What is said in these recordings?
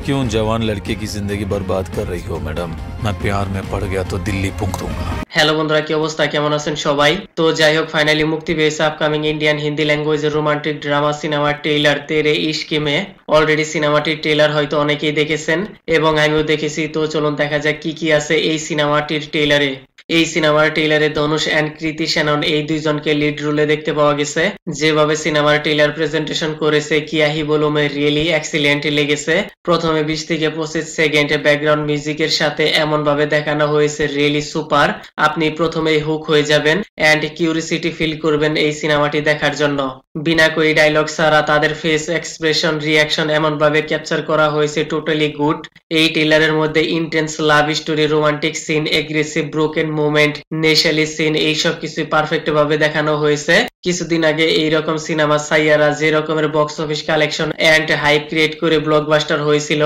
क्यों जवान लड़के की जिंदगी बर्बाद कर रही हो मैडम? मैं प्यार में पड़ गया तो दिल्ली फूंक दूंगा। হ্যালো বন্ধুরা, কি অবস্থা? কেমন আছেন সবাই? তো যাই হোক, ফাইনালি মুক্তি পেয়েছে আপকামিং ইন্ডিয়ান হিন্দি ল্যাঙ্গুয়েজের রোমান্টিক ড্রামা সিনেমার ট্রেইলার তেরে ইশকে মে। অলরেডি সিনেমাটির ট্রেইলার হয়তো অনেকেই দেখেছেন এবং আমিও দেখেছি। তো চলুন দেখা যাক কি কি আছে এই সিনেমাটির ট্রেইলারে। এই সিনেমার ট্রেইলারে ধনুষ এন্ড কৃতি শ্যানন এই দুইজনকে লিড রোলে দেখতে পাওয়া গেছে। যেভাবে সিনেমার ট্রেইলার প্রেজেন্টেশন করেছে কিয়াহি বলুমে রিয়েলি এক্সিলেন্ট লেগেছে। প্রথমে 20 থেকে 25 সেকেন্ড ব্যাকগ্রাউন্ড মিউজিকের সাথে এমন ভাবে দেখানো হয়েছে, রিয়েলি সুপার। আপনি প্রথমেই হুক হয়ে যাবেন এন্ড কিউরিসিটি ফিল করবেন এই সিনেমাটি দেখার জন্য। বিনা কোই ডায়লগ ছাড়া তাদের ফেস এক্সপ্রেশন রিয়াকশন এমন ভাবে ক্যাপচার করা হয়েছে, টোটালি গুড। এই ট্রেইলারের মধ্যে intense love story, romantic scene, aggressive broken movement, নেশালি সিন এইসব কিছু পারফেক্ট ভাবে দেখানো হয়েছে। কিছুদিন আগে এইরকম সিনেমা সাইয়ারা যে রকমের box office collection and hype create করে ব্লকবাস্টার হয়েছিল,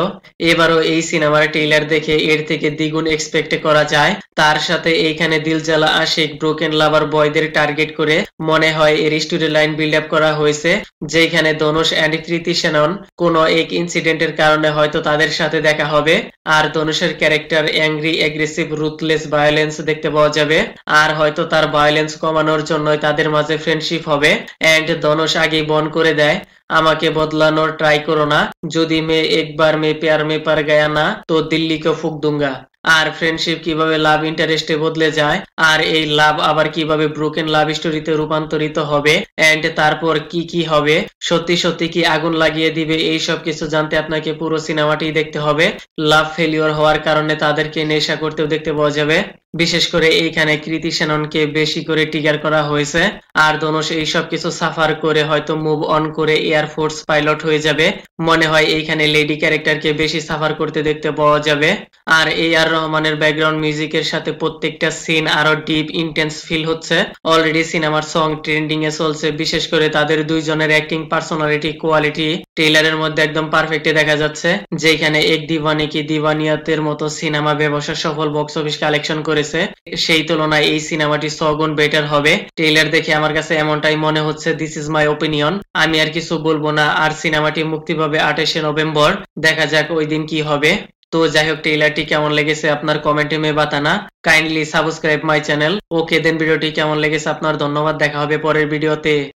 এবারও এই সিনেমার ট্রেইলার দেখে এর থেকে দ্বিগুণ এক্সপেক্ট করা যায়। তার সাথে এইখানে দিলজালা আশিক ব্রোকেন লাভার বয়দের টার্গেট করে মনে হয় এর স্টোরি লাইন বিল্ড আপ করা হয়েছে, যেখানে ধনুষ এন্ড কৃতি শ্যানন কোনো এক ইনসিডেন্টের কারণে হয়তো তাদের সাথে দেখা হবে। আর ধনুষের character angry, aggressive, ruthless violence দেখতে পাওয়া যাবে। আর হয়তো তার ভায়োলেন্স কমানোর জন্যই তাদের মাঝে ফ্রেন্ডশিপ হবে। এন্ড ধনুষ আগেই বন করে দেয়, আমাকে বদলানোর ট্রাই করো না, যদি মে একবার মে প্যার মে পার গায়া না তো দিল্লিকে ফুক দুঙ্গা। আর ফ্রেন্ডশিপ কিভাবে লাভ ইন্টারেস্টে বদলে যায়, আর এই লাভ আবার কিভাবে ব্রোকেন লাভ স্টোরিতে রূপান্তরিত হবে, এন্ড তারপর কি কি হবে, সত্যি সত্যি কি আগুন লাগিয়ে দিবে, এই সব কিছু জানতে আপনাকে পুরো সিনেমাটি দেখতে হবে। লাভ ফেলিওর হওয়ার কারণে তাদেরকে নেশা করতেও দেখতে পাওয়া যাবে। বিশেষ করে এইখানে কৃতি শ্যাননকে বেশি করে টিগার করা হয়েছে। আর ধনুষ এই সব কিছু সাফার করে হয়তো মুভ অন করে এয়ারফোর্স পাইলট হয়ে যাবে। মনে হয় এইখানে লেডি ক্যারেক্টারকে বেশি সাফার করতে দেখতে পাওয়া যাবে। আর এ আর রহমানের ব্যাকগ্রাউন্ড মিউজিকের সাথে প্রত্যেকটা সিন আরো ডিপ ইন্টেন্স ফিল হচ্ছে। অলরেডি সিনেমার সং ট্রেন্ডিং এ চলছে। বিশেষ করে তাদের দুইজনের অ্যাক্টিং, পার্সোনালিটি, কোয়ালিটি ট্রেইলারের মধ্যে একদম পারফেক্ট দেখা যাচ্ছে। যেখানে এক দিওয়ানি কি দিওয়ানিয়াতের মতো সিনেমা ব্যবসা সফল বক্স অফিস কালেকশন করেছে, সেই তুলনায় এই সিনেমাটি 100 গুণ বেটার হবে। ট্রেইলার দেখে আমার কাছে এমনটাই মনে হচ্ছে। This is my opinion. আমি আর কিছু বলবো না। আর সিনেমাটি মুক্তি পাবে 28শে নভেম্বর। দেখা যাক ওই দিন কি হবে। তো যাই হোক, ট্রেইলারটি কেমন লেগেছে আপনার কমেন্টে মে বাতানা। Kindly subscribe my channel. Okay then, ভিডিওটি কেমন লেগেছে আপনার? ধন্যবাদ। দেখা হবে পরের ভিডিওতে।